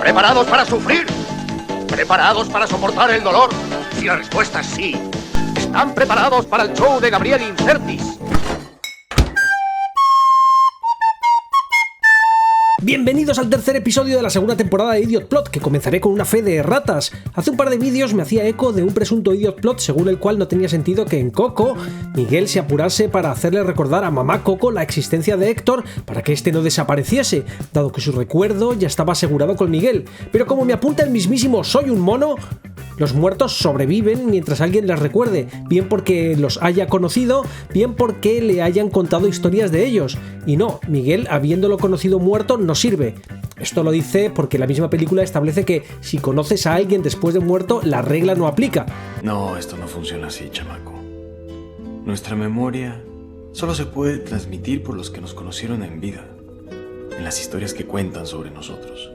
¿Preparados para sufrir? ¿Preparados para soportar el dolor? Si la respuesta es sí, ¿están preparados para el show de Gabriel Incertis? Bienvenidos al tercer episodio de la segunda temporada de Idiot Plot, que comenzaré con una fe de erratas. Hace un par de vídeos me hacía eco de un presunto Idiot Plot según el cual no tenía sentido que en Coco, Miguel se apurase para hacerle recordar a mamá Coco la existencia de Héctor para que este no desapareciese, dado que su recuerdo ya estaba asegurado con Miguel. Pero como me apunta el mismísimo Soy un mono, los muertos sobreviven mientras alguien les recuerde, bien porque los haya conocido, bien porque le hayan contado historias de ellos. Y no, Miguel, habiéndolo conocido muerto, no sirve. Esto lo dice porque la misma película establece que si conoces a alguien después de muerto, la regla no aplica. No, esto no funciona así, chamaco. Nuestra memoria solo se puede transmitir por los que nos conocieron en vida, en las historias que cuentan sobre nosotros.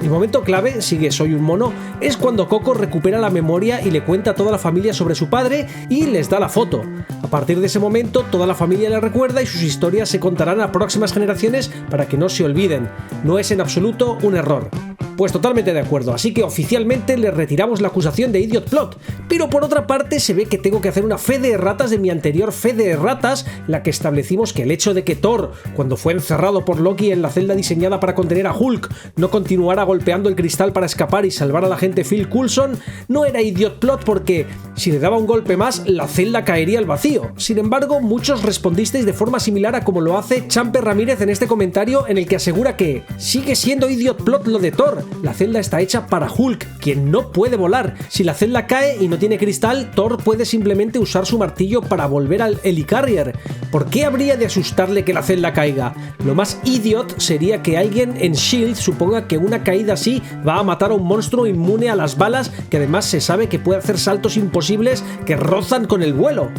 El momento clave, sigue Soy un mono, es cuando Coco recupera la memoria y le cuenta a toda la familia sobre su padre y les da la foto. A partir de ese momento, toda la familia le recuerda y sus historias se contarán a próximas generaciones para que no se olviden. No es en absoluto un error. Pues totalmente de acuerdo, así que oficialmente le retiramos la acusación de Idiot Plot. Pero por otra parte se ve que tengo que hacer una fe de erratas de mi anterior fe de erratas, la que establecimos que el hecho de que Thor, cuando fue encerrado por Loki en la celda diseñada para contener a Hulk, no continuara golpeando el cristal para escapar y salvar al agente Phil Coulson, no era Idiot Plot porque, si le daba un golpe más, la celda caería al vacío. Sin embargo, muchos respondisteis de forma similar a como lo hace Champer Ramírez en este comentario en el que asegura que sigue siendo Idiot Plot lo de Thor. La celda está hecha para Hulk, quien no puede volar. Si la celda cae y no tiene cristal, Thor puede simplemente usar su martillo para volver al Helicarrier. ¿Por qué habría de asustarle que la celda caiga? Lo más idiot sería que alguien en S.H.I.E.L.D. suponga que una caída así va a matar a un monstruo inmune a las balas, que además se sabe que puede hacer saltos imposibles que rozan con el vuelo.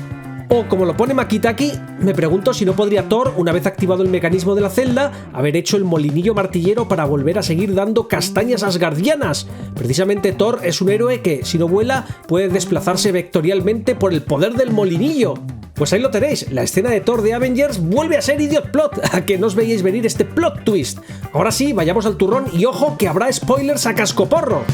O, como lo pone Makitaki, me pregunto si no podría Thor, una vez activado el mecanismo de la celda, haber hecho el molinillo martillero para volver a seguir dando castañas asgardianas. Precisamente Thor es un héroe que, si no vuela, puede desplazarse vectorialmente por el poder del molinillo. Pues ahí lo tenéis, la escena de Thor de Avengers vuelve a ser Idiot Plot, a que no os veíais venir este plot twist. Ahora sí, vayamos al turrón y ojo que habrá spoilers a cascoporro.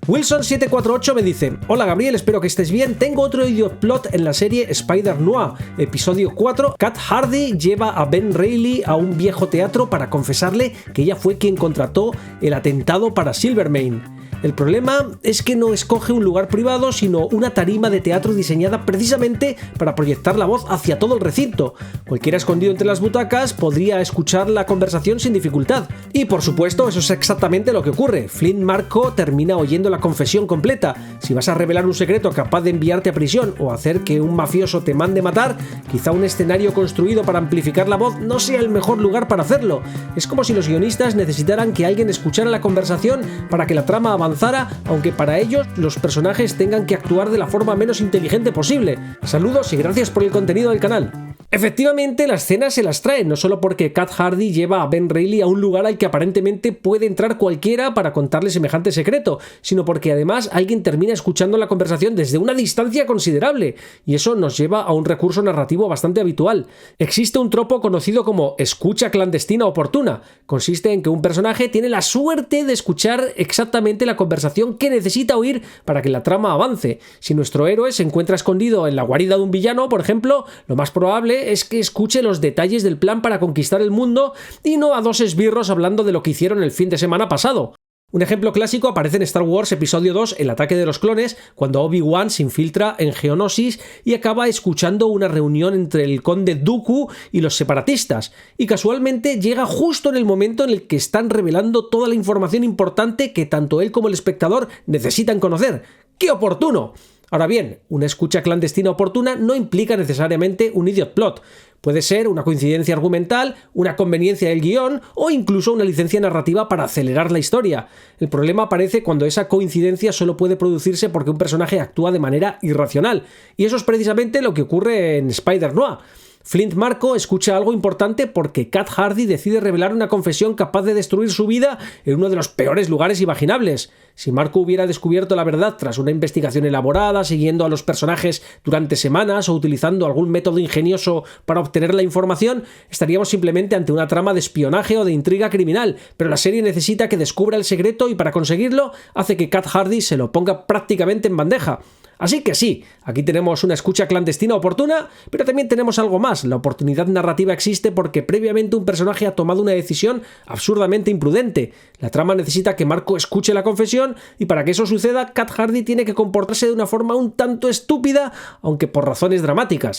Wilson748 me dice: Hola Gabriel, espero que estés bien. Tengo otro Idiot Plot en la serie Spider-Noir. Episodio 4. Kat Hardy lleva a Ben Reilly a un viejo teatro para confesarle que ella fue quien contrató el atentado para Silvermane. El problema es que no escoge un lugar privado, sino una tarima de teatro diseñada precisamente para proyectar la voz hacia todo el recinto. Cualquiera escondido entre las butacas podría escuchar la conversación sin dificultad. Y por supuesto, eso es exactamente lo que ocurre. Flint Marko termina oyendo la confesión completa. Si vas a revelar un secreto capaz de enviarte a prisión o hacer que un mafioso te mande matar, quizá un escenario construido para amplificar la voz no sea el mejor lugar para hacerlo. Es como si los guionistas necesitaran que alguien escuchara la conversación para que la trama avanzara, aunque para ellos los personajes tengan que actuar de la forma menos inteligente posible. Saludos y gracias por el contenido del canal. Efectivamente, la escena se las trae, no solo porque Kat Hardy lleva a Ben Reilly a un lugar al que aparentemente puede entrar cualquiera para contarle semejante secreto, sino porque además alguien termina escuchando la conversación desde una distancia considerable, y eso nos lleva a un recurso narrativo bastante habitual. Existe un tropo conocido como escucha clandestina oportuna. Consiste en que un personaje tiene la suerte de escuchar exactamente la conversación que necesita oír para que la trama avance. Si nuestro héroe se encuentra escondido en la guarida de un villano, por ejemplo, lo más probable es que escuche los detalles del plan para conquistar el mundo y no a dos esbirros hablando de lo que hicieron el fin de semana pasado. Un ejemplo clásico aparece en Star Wars Episodio 2, El ataque de los clones, cuando Obi-Wan se infiltra en Geonosis y acaba escuchando una reunión entre el conde Dooku y los separatistas, y casualmente llega justo en el momento en el que están revelando toda la información importante que tanto él como el espectador necesitan conocer. ¡Qué oportuno! Ahora bien, una escucha clandestina oportuna no implica necesariamente un idiot plot. Puede ser una coincidencia argumental, una conveniencia del guión o incluso una licencia narrativa para acelerar la historia. El problema aparece cuando esa coincidencia solo puede producirse porque un personaje actúa de manera irracional. Y eso es precisamente lo que ocurre en Spider-Noir. Flint Marko escucha algo importante porque Cat Hardy decide revelar una confesión capaz de destruir su vida en uno de los peores lugares imaginables. Si Marko hubiera descubierto la verdad tras una investigación elaborada, siguiendo a los personajes durante semanas o utilizando algún método ingenioso para obtener la información, estaríamos simplemente ante una trama de espionaje o de intriga criminal, pero la serie necesita que descubra el secreto y para conseguirlo hace que Cat Hardy se lo ponga prácticamente en bandeja. Así que sí, aquí tenemos una escucha clandestina oportuna, pero también tenemos algo más. La oportunidad narrativa existe porque previamente un personaje ha tomado una decisión absurdamente imprudente. La trama necesita que Marko escuche la confesión y para que eso suceda, Cat Hardy tiene que comportarse de una forma un tanto estúpida, aunque por razones dramáticas.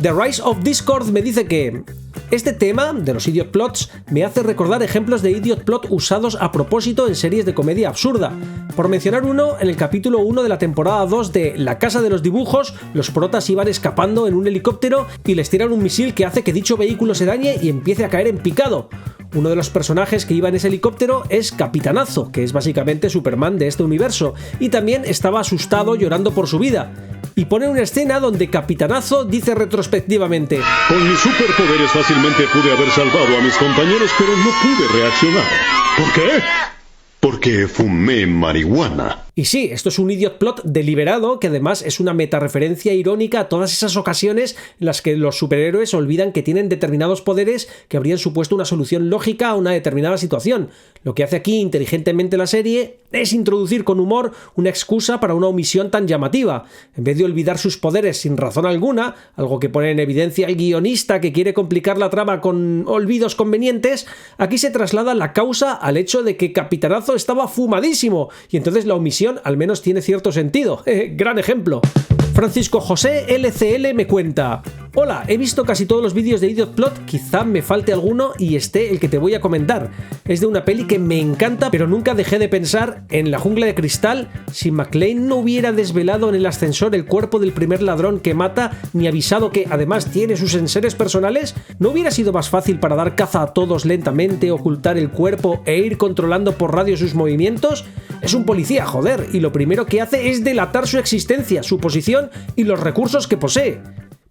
The Rise of Discord me dice que este tema de los idiot plots me hace recordar ejemplos de idiot plot usados a propósito en series de comedia absurda. Por mencionar uno, en el capítulo 1 de la temporada 2 de La Casa de los Dibujos, los protas iban escapando en un helicóptero y les tiran un misil que hace que dicho vehículo se dañe y empiece a caer en picado. Uno de los personajes que iba en ese helicóptero es Capitanazo, que es básicamente Superman de este universo, y también estaba asustado llorando por su vida. Y pone una escena donde Capitanazo dice retrospectivamente: con mis superpoderes fácilmente pude haber salvado a mis compañeros, pero no pude reaccionar. ¿Por qué? Porque fumé marihuana. Y sí, esto es un idiot plot deliberado que además es una metareferencia irónica a todas esas ocasiones en las que los superhéroes olvidan que tienen determinados poderes que habrían supuesto una solución lógica a una determinada situación. Lo que hace aquí inteligentemente la serie es introducir con humor una excusa para una omisión tan llamativa. En vez de olvidar sus poderes sin razón alguna, algo que pone en evidencia el guionista que quiere complicar la trama con olvidos convenientes, aquí se traslada la causa al hecho de que Capitanazo estaba fumadísimo y entonces la omisión al menos tiene cierto sentido. Gran ejemplo. Francisco José LCL me cuenta: hola, he visto casi todos los vídeos de Idiot Plot, quizá me falte alguno y esté el que te voy a comentar. Es de una peli que me encanta, pero nunca dejé de pensar en La Jungla de Cristal. Si McClane no hubiera desvelado en el ascensor el cuerpo del primer ladrón que mata, ni avisado que además tiene sus enseres personales, ¿no hubiera sido más fácil para dar caza a todos lentamente, ocultar el cuerpo e ir controlando por radio sus movimientos? Es un policía, joder, y lo primero que hace es delatar su existencia, su posición y los recursos que posee.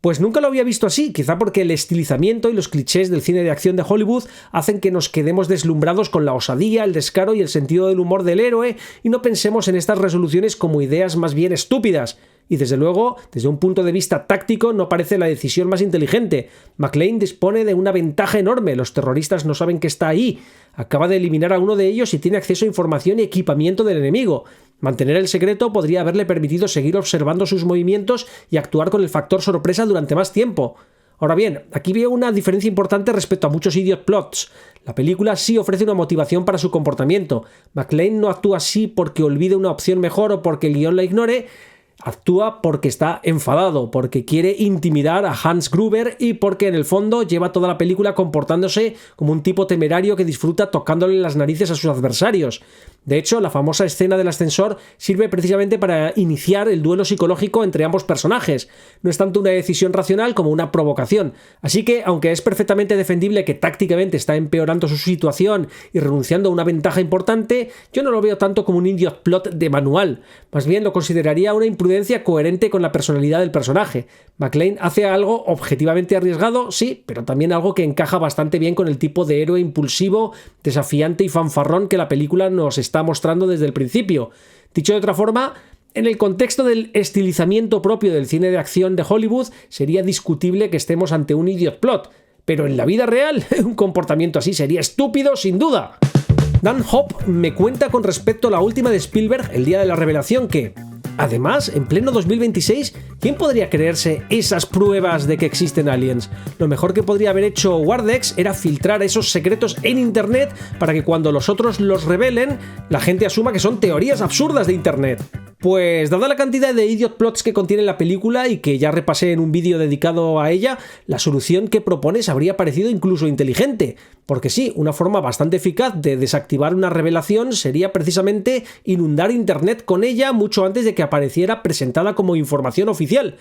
Pues nunca lo había visto así, quizá porque el estilizamiento y los clichés del cine de acción de Hollywood hacen que nos quedemos deslumbrados con la osadía, el descaro y el sentido del humor del héroe y no pensemos en estas resoluciones como ideas más bien estúpidas. Y desde luego, desde un punto de vista táctico, no parece la decisión más inteligente. McClane dispone de una ventaja enorme, los terroristas no saben que está ahí. Acaba de eliminar a uno de ellos y tiene acceso a información y equipamiento del enemigo. Mantener el secreto podría haberle permitido seguir observando sus movimientos y actuar con el factor sorpresa durante más tiempo. Ahora bien, aquí veo una diferencia importante respecto a muchos idiot plots. La película sí ofrece una motivación para su comportamiento. McClane no actúa así porque olvide una opción mejor o porque el guión la ignore. Actúa porque está enfadado, porque quiere intimidar a Hans Gruber y porque en el fondo lleva toda la película comportándose como un tipo temerario que disfruta tocándole las narices a sus adversarios. De hecho, la famosa escena del ascensor sirve precisamente para iniciar el duelo psicológico entre ambos personajes. No es tanto una decisión racional como una provocación. Así que, aunque es perfectamente defendible que tácticamente está empeorando su situación y renunciando a una ventaja importante, yo no lo veo tanto como un idiot plot de manual. Más bien lo consideraría una imprudencia coherente con la personalidad del personaje. McClane hace algo objetivamente arriesgado, sí, pero también algo que encaja bastante bien con el tipo de héroe impulsivo, desafiante y fanfarrón que la película nos está mostrando desde el principio. Dicho de otra forma, en el contexto del estilizamiento propio del cine de acción de Hollywood, sería discutible que estemos ante un idiot plot, pero en la vida real, un comportamiento así sería estúpido sin duda. Dan Hope me cuenta con respecto a la última de Spielberg, El día de la revelación, que además, en pleno 2026, ¿quién podría creerse esas pruebas de que existen aliens? Lo mejor que podría haber hecho Wardex era filtrar esos secretos en internet para que cuando los otros los revelen, la gente asuma que son teorías absurdas de internet. Pues dada la cantidad de idiot plots que contiene la película y que ya repasé en un vídeo dedicado a ella, la solución que propones habría parecido incluso inteligente. Porque sí, una forma bastante eficaz de desactivar una revelación sería precisamente inundar internet con ella mucho antes de que apareciera presentada como información oficial.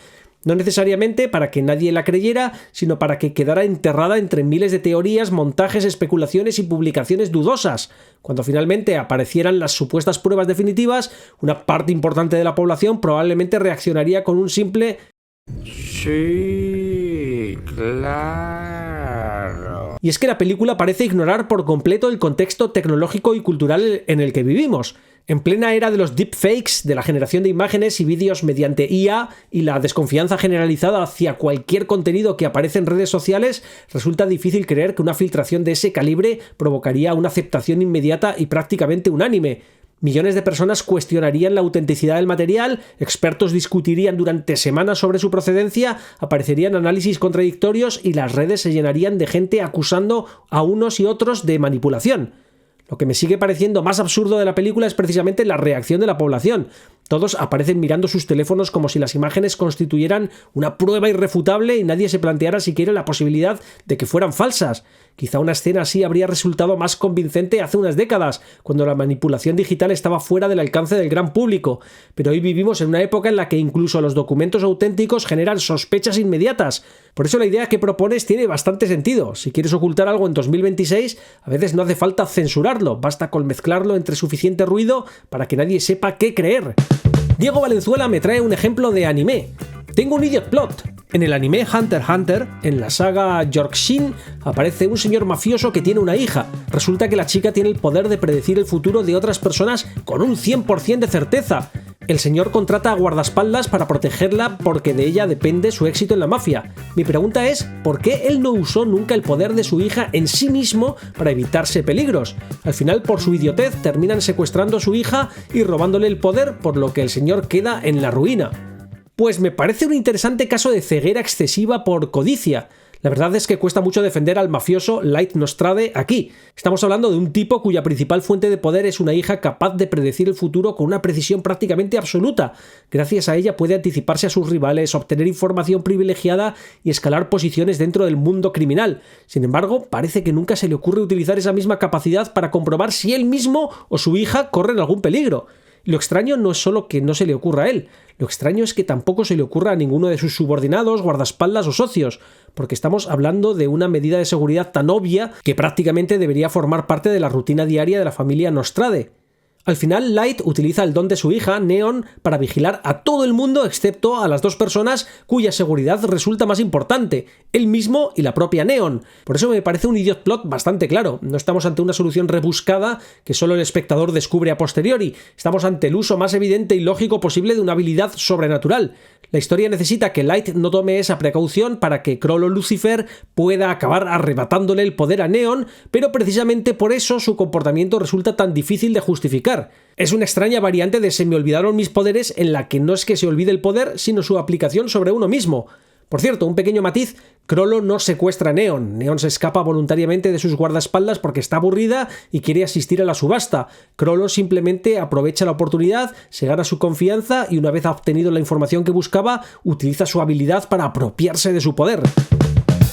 No necesariamente para que nadie la creyera, sino para que quedara enterrada entre miles de teorías, montajes, especulaciones y publicaciones dudosas. Cuando finalmente aparecieran las supuestas pruebas definitivas, una parte importante de la población probablemente reaccionaría con un simple «Sí». Sí, claro. Y es que la película parece ignorar por completo el contexto tecnológico y cultural en el que vivimos. En plena era de los deepfakes, de la generación de imágenes y vídeos mediante IA y la desconfianza generalizada hacia cualquier contenido que aparece en redes sociales, resulta difícil creer que una filtración de ese calibre provocaría una aceptación inmediata y prácticamente unánime. Millones de personas cuestionarían la autenticidad del material, expertos discutirían durante semanas sobre su procedencia, aparecerían análisis contradictorios y las redes se llenarían de gente acusando a unos y otros de manipulación. Lo que me sigue pareciendo más absurdo de la película es precisamente la reacción de la población. Todos aparecen mirando sus teléfonos como si las imágenes constituyeran una prueba irrefutable y nadie se planteara siquiera la posibilidad de que fueran falsas. Quizá una escena así habría resultado más convincente hace unas décadas, cuando la manipulación digital estaba fuera del alcance del gran público, pero hoy vivimos en una época en la que incluso los documentos auténticos generan sospechas inmediatas. Por eso la idea que propones tiene bastante sentido. Si quieres ocultar algo en 2026, a veces no hace falta censurarlo, basta con mezclarlo entre suficiente ruido para que nadie sepa qué creer. Diego Valenzuela me trae un ejemplo de anime. Tengo un idiot plot. En el anime Hunter x Hunter, en la saga Yorkshin, aparece un señor mafioso que tiene una hija. Resulta que la chica tiene el poder de predecir el futuro de otras personas con un 100% de certeza. El señor contrata a guardaespaldas para protegerla porque de ella depende su éxito en la mafia. Mi pregunta es, ¿por qué él no usó nunca el poder de su hija en sí mismo para evitarse peligros? Al final, por su idiotez, terminan secuestrando a su hija y robándole el poder, por lo que el señor queda en la ruina. Pues me parece un interesante caso de ceguera excesiva por codicia. La verdad es que cuesta mucho defender al mafioso Light Nostrade aquí. Estamos hablando de un tipo cuya principal fuente de poder es una hija capaz de predecir el futuro con una precisión prácticamente absoluta. Gracias a ella puede anticiparse a sus rivales, obtener información privilegiada y escalar posiciones dentro del mundo criminal. Sin embargo, parece que nunca se le ocurre utilizar esa misma capacidad para comprobar si él mismo o su hija corren algún peligro. Lo extraño no es solo que no se le ocurra a él, lo extraño es que tampoco se le ocurra a ninguno de sus subordinados, guardaespaldas o socios, porque estamos hablando de una medida de seguridad tan obvia que prácticamente debería formar parte de la rutina diaria de la familia Nostrade. Al final, Light utiliza el don de su hija, Neon, para vigilar a todo el mundo excepto a las dos personas cuya seguridad resulta más importante, él mismo y la propia Neon. Por eso me parece un idiot plot bastante claro. No estamos ante una solución rebuscada que solo el espectador descubre a posteriori. Estamos ante el uso más evidente y lógico posible de una habilidad sobrenatural. La historia necesita que Light no tome esa precaución para que Krull o Lucifer pueda acabar arrebatándole el poder a Neon, pero precisamente por eso su comportamiento resulta tan difícil de justificar. Es una extraña variante de se me olvidaron mis poderes en la que no es que se olvide el poder, sino su aplicación sobre uno mismo. Por cierto, un pequeño matiz, Krollo no secuestra a Neon. Neon se escapa voluntariamente de sus guardaespaldas porque está aburrida y quiere asistir a la subasta. Krollo simplemente aprovecha la oportunidad, se gana su confianza y una vez obtenido la información que buscaba, utiliza su habilidad para apropiarse de su poder.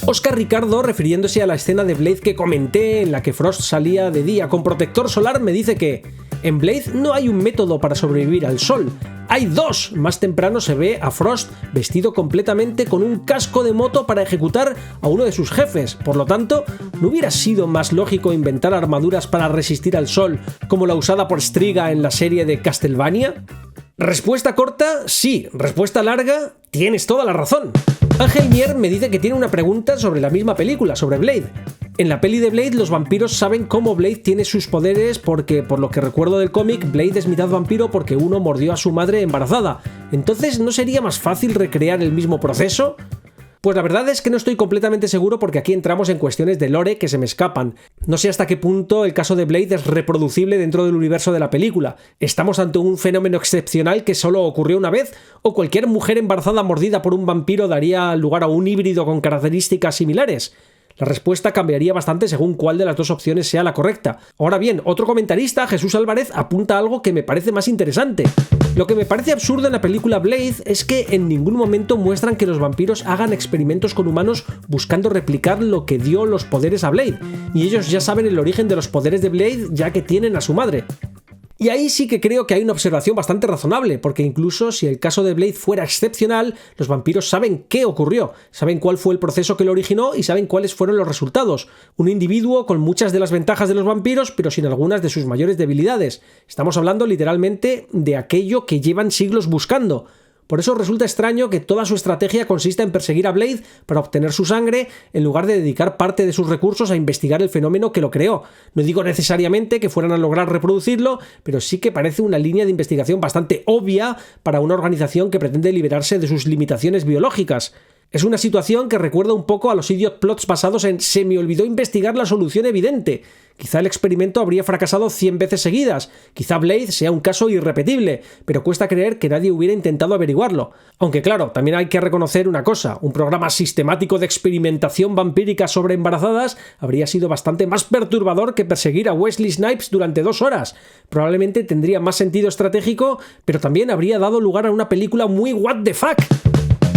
Oscar Ricardo, refiriéndose a la escena de Blade que comenté en la que Frost salía de día con protector solar, me dice que en Blade no hay un método para sobrevivir al sol, hay dos. Más temprano se ve a Frost vestido completamente con un casco de moto para ejecutar a uno de sus jefes. Por lo tanto, ¿no hubiera sido más lógico inventar armaduras para resistir al sol como la usada por Striga en la serie de Castlevania? Respuesta corta, sí. Respuesta larga, tienes toda la razón. Ángel Mier me dice que tiene una pregunta sobre la misma película, sobre Blade. En la peli de Blade, los vampiros saben cómo Blade tiene sus poderes porque, por lo que recuerdo del cómic, Blade es mitad vampiro porque uno mordió a su madre embarazada. Entonces, ¿no sería más fácil recrear el mismo proceso? Pues la verdad es que no estoy completamente seguro porque aquí entramos en cuestiones de lore que se me escapan. No sé hasta qué punto el caso de Blade es reproducible dentro del universo de la película. ¿Estamos ante un fenómeno excepcional que solo ocurrió una vez? ¿O cualquier mujer embarazada mordida por un vampiro daría lugar a un híbrido con características similares? La respuesta cambiaría bastante según cuál de las dos opciones sea la correcta. Ahora bien, otro comentarista, Jesús Álvarez, apunta algo que me parece más interesante. Lo que me parece absurdo en la película Blade es que en ningún momento muestran que los vampiros hagan experimentos con humanos buscando replicar lo que dio los poderes a Blade, y ellos ya saben el origen de los poderes de Blade ya que tienen a su madre. Y ahí sí que creo que hay una observación bastante razonable, porque incluso si el caso de Blade fuera excepcional, los vampiros saben qué ocurrió, saben cuál fue el proceso que lo originó y saben cuáles fueron los resultados. Un individuo con muchas de las ventajas de los vampiros, pero sin algunas de sus mayores debilidades. Estamos hablando literalmente de aquello que llevan siglos buscando. Por eso resulta extraño que toda su estrategia consista en perseguir a Blade para obtener su sangre, en lugar de dedicar parte de sus recursos a investigar el fenómeno que lo creó. No digo necesariamente que fueran a lograr reproducirlo, pero sí que parece una línea de investigación bastante obvia para una organización que pretende liberarse de sus limitaciones biológicas. Es una situación que recuerda un poco a los idiot plots basados en "se me olvidó investigar la solución evidente". Quizá el experimento habría fracasado 100 veces seguidas, quizá Blade sea un caso irrepetible, pero cuesta creer que nadie hubiera intentado averiguarlo. Aunque claro, también hay que reconocer una cosa, un programa sistemático de experimentación vampírica sobre embarazadas habría sido bastante más perturbador que perseguir a Wesley Snipes durante 2 horas. Probablemente tendría más sentido estratégico, pero también habría dado lugar a una película muy what the fuck.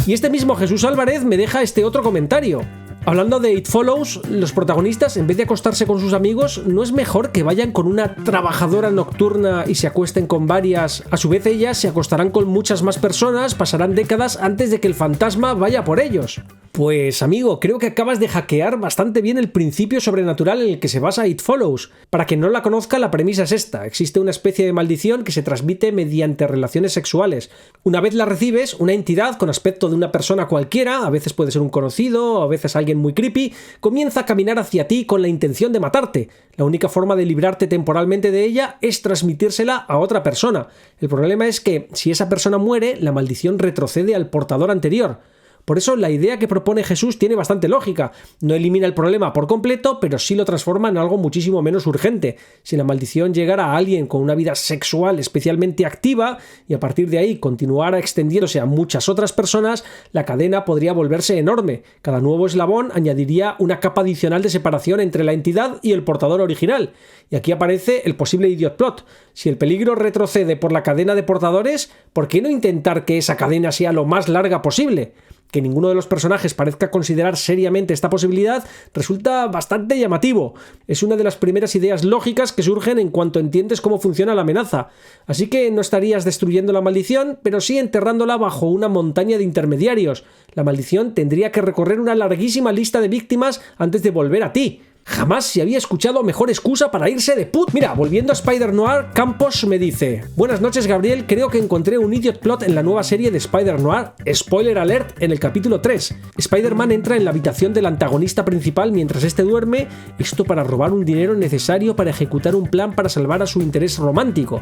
Y este mismo Jesús Álvarez me deja este otro comentario. Hablando de It Follows, los protagonistas, en vez de acostarse con sus amigos, ¿no es mejor que vayan con una trabajadora nocturna y se acuesten con varias? A su vez ellas se acostarán con muchas más personas, pasarán décadas antes de que el fantasma vaya por ellos. Pues amigo, creo que acabas de hackear bastante bien el principio sobrenatural en el que se basa It Follows. Para quien no la conozca, la premisa es esta. Existe una especie de maldición que se transmite mediante relaciones sexuales. Una vez la recibes, una entidad con aspecto de una persona cualquiera, a veces puede ser un conocido, a veces alguien muy creepy, comienza a caminar hacia ti con la intención de matarte. La única forma de librarte temporalmente de ella es transmitírsela a otra persona. El problema es que, si esa persona muere, la maldición retrocede al portador anterior. Por eso la idea que propone Jesús tiene bastante lógica. No elimina el problema por completo, pero sí lo transforma en algo muchísimo menos urgente. Si la maldición llegara a alguien con una vida sexual especialmente activa y a partir de ahí continuara extendiéndose a muchas otras personas, la cadena podría volverse enorme. Cada nuevo eslabón añadiría una capa adicional de separación entre la entidad y el portador original. Y aquí aparece el posible idiot plot. Si el peligro retrocede por la cadena de portadores, ¿por qué no intentar que esa cadena sea lo más larga posible? Que ninguno de los personajes parezca considerar seriamente esta posibilidad resulta bastante llamativo. Es una de las primeras ideas lógicas que surgen en cuanto entiendes cómo funciona la amenaza. Así que no estarías destruyendo la maldición, pero sí enterrándola bajo una montaña de intermediarios. La maldición tendría que recorrer una larguísima lista de víctimas antes de volver a ti. Jamás se había escuchado mejor excusa para irse de put. Mira, volviendo a Spider-Noir, Campos me dice: buenas noches Gabriel, creo que encontré un idiot plot en la nueva serie de Spider-Noir, spoiler alert, en el capítulo 3. Spider-Man entra en la habitación del antagonista principal mientras este duerme, esto para robar un dinero necesario para ejecutar un plan para salvar a su interés romántico.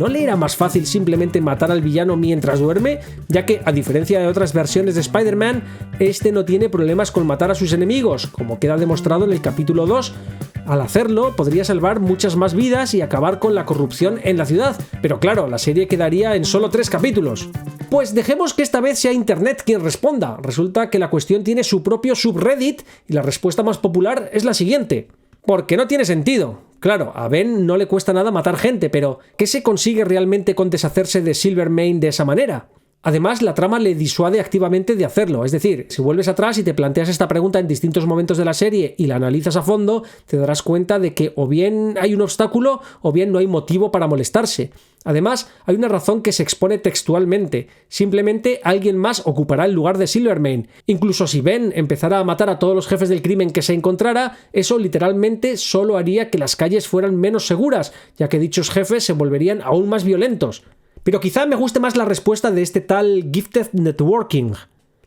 ¿No le era más fácil simplemente matar al villano mientras duerme? Ya que, a diferencia de otras versiones de Spider-Man, este no tiene problemas con matar a sus enemigos, como queda demostrado en el capítulo 2. Al hacerlo, podría salvar muchas más vidas y acabar con la corrupción en la ciudad, pero claro, la serie quedaría en solo 3 capítulos. Pues dejemos que esta vez sea Internet quien responda. Resulta que la cuestión tiene su propio subreddit y la respuesta más popular es la siguiente: porque no tiene sentido. Claro, a Ben no le cuesta nada matar gente, pero ¿qué se consigue realmente con deshacerse de Silvermane de esa manera? Además, la trama le disuade activamente de hacerlo, es decir, si vuelves atrás y te planteas esta pregunta en distintos momentos de la serie y la analizas a fondo, te darás cuenta de que o bien hay un obstáculo o bien no hay motivo para molestarse. Además, hay una razón que se expone textualmente: simplemente alguien más ocupará el lugar de Silvermane. Incluso si Ben empezara a matar a todos los jefes del crimen que se encontrara, eso literalmente solo haría que las calles fueran menos seguras, ya que dichos jefes se volverían aún más violentos. Pero quizá me guste más la respuesta de este tal Gifted Networking.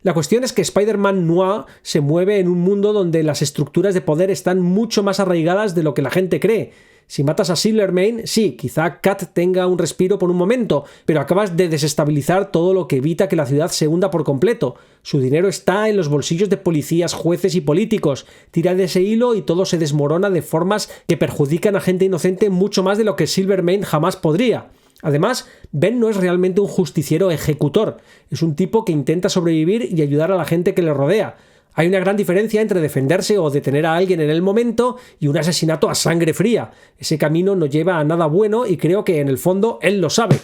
La cuestión es que Spider-Man Noir se mueve en un mundo donde las estructuras de poder están mucho más arraigadas de lo que la gente cree. Si matas a Silvermane, sí, quizá Kat tenga un respiro por un momento, pero acabas de desestabilizar todo lo que evita que la ciudad se hunda por completo. Su dinero está en los bolsillos de policías, jueces y políticos. Tira de ese hilo y todo se desmorona de formas que perjudican a gente inocente mucho más de lo que Silvermane jamás podría. Además, Ben no es realmente un justiciero ejecutor, es un tipo que intenta sobrevivir y ayudar a la gente que le rodea. Hay una gran diferencia entre defenderse o detener a alguien en el momento y un asesinato a sangre fría. Ese camino no lleva a nada bueno y creo que en el fondo él lo sabe.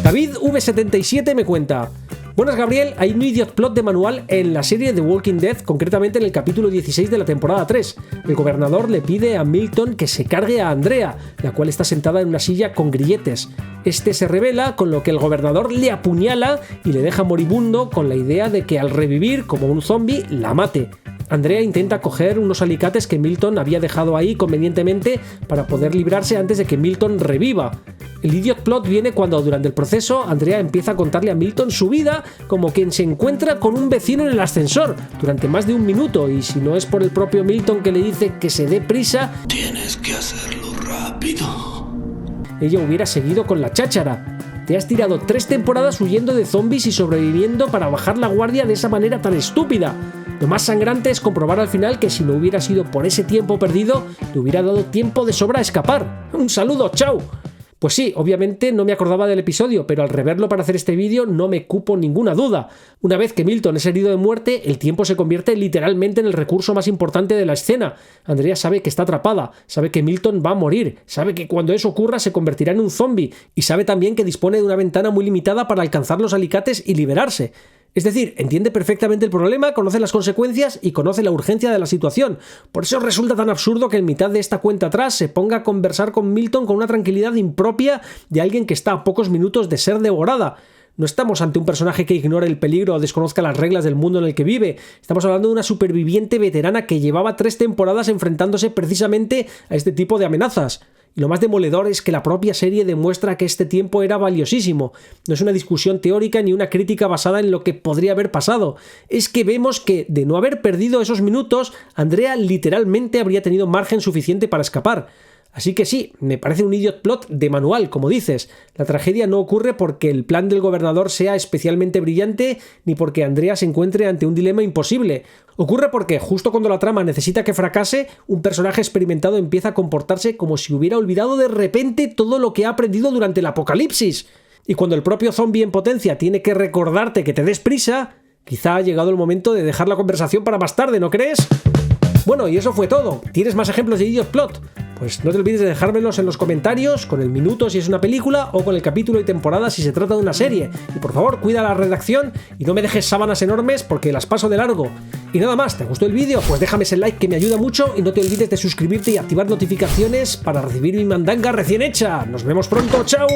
David V77 me cuenta: buenas Gabriel, hay un idiot plot de manual en la serie The Walking Dead, concretamente en el capítulo 16 de la temporada 3. El gobernador le pide a Milton que se cargue a Andrea, la cual está sentada en una silla con grilletes. Este se rebela, con lo que el gobernador le apuñala y le deja moribundo con la idea de que al revivir como un zombie la mate. Andrea intenta coger unos alicates que Milton había dejado ahí convenientemente para poder librarse antes de que Milton reviva. El idiot plot viene cuando durante el proceso Andrea empieza a contarle a Milton su vida como quien se encuentra con un vecino en el ascensor durante más de un minuto, y si no es por el propio Milton que le dice que se dé prisa, tienes que hacerlo rápido, ella hubiera seguido con la cháchara. Te has tirado 3 temporadas huyendo de zombies y sobreviviendo para bajar la guardia de esa manera tan estúpida. Lo más sangrante es comprobar al final que si no hubiera sido por ese tiempo perdido, te hubiera dado tiempo de sobra a escapar. ¡Un saludo, chao! Pues sí, obviamente no me acordaba del episodio, pero al reverlo para hacer este vídeo no me cupo ninguna duda. Una vez que Milton es herido de muerte, el tiempo se convierte literalmente en el recurso más importante de la escena. Andrea sabe que está atrapada, sabe que Milton va a morir, sabe que cuando eso ocurra se convertirá en un zombie, y sabe también que dispone de una ventana muy limitada para alcanzar los alicates y liberarse. Es decir, entiende perfectamente el problema, conoce las consecuencias y conoce la urgencia de la situación. Por eso resulta tan absurdo que en mitad de esta cuenta atrás se ponga a conversar con Milton con una tranquilidad impropia de alguien que está a pocos minutos de ser devorada. No estamos ante un personaje que ignore el peligro o desconozca las reglas del mundo en el que vive. Estamos hablando de una superviviente veterana que llevaba 3 temporadas enfrentándose precisamente a este tipo de amenazas. Y lo más demoledor es que la propia serie demuestra que este tiempo era valiosísimo. No es una discusión teórica ni una crítica basada en lo que podría haber pasado. Es que vemos que, de no haber perdido esos minutos, Andrea literalmente habría tenido margen suficiente para escapar. Así que sí, me parece un idiot plot de manual, como dices. La tragedia no ocurre porque el plan del gobernador sea especialmente brillante, ni porque Andrea se encuentre ante un dilema imposible. Ocurre porque, justo cuando la trama necesita que fracase, un personaje experimentado empieza a comportarse como si hubiera olvidado de repente todo lo que ha aprendido durante el apocalipsis. Y cuando el propio zombie en potencia tiene que recordarte que te des prisa, quizá ha llegado el momento de dejar la conversación para más tarde, ¿no crees? Bueno, y eso fue todo. ¿Tienes más ejemplos de idiot plot? Pues no te olvides de dejármelos en los comentarios, con el minuto si es una película o con el capítulo y temporada si se trata de una serie. Y por favor, cuida la redacción y no me dejes sábanas enormes porque las paso de largo. Y nada más, ¿te gustó el vídeo? Pues déjame ese like que me ayuda mucho y no te olvides de suscribirte y activar notificaciones para recibir mi mandanga recién hecha. Nos vemos pronto, ¡chao!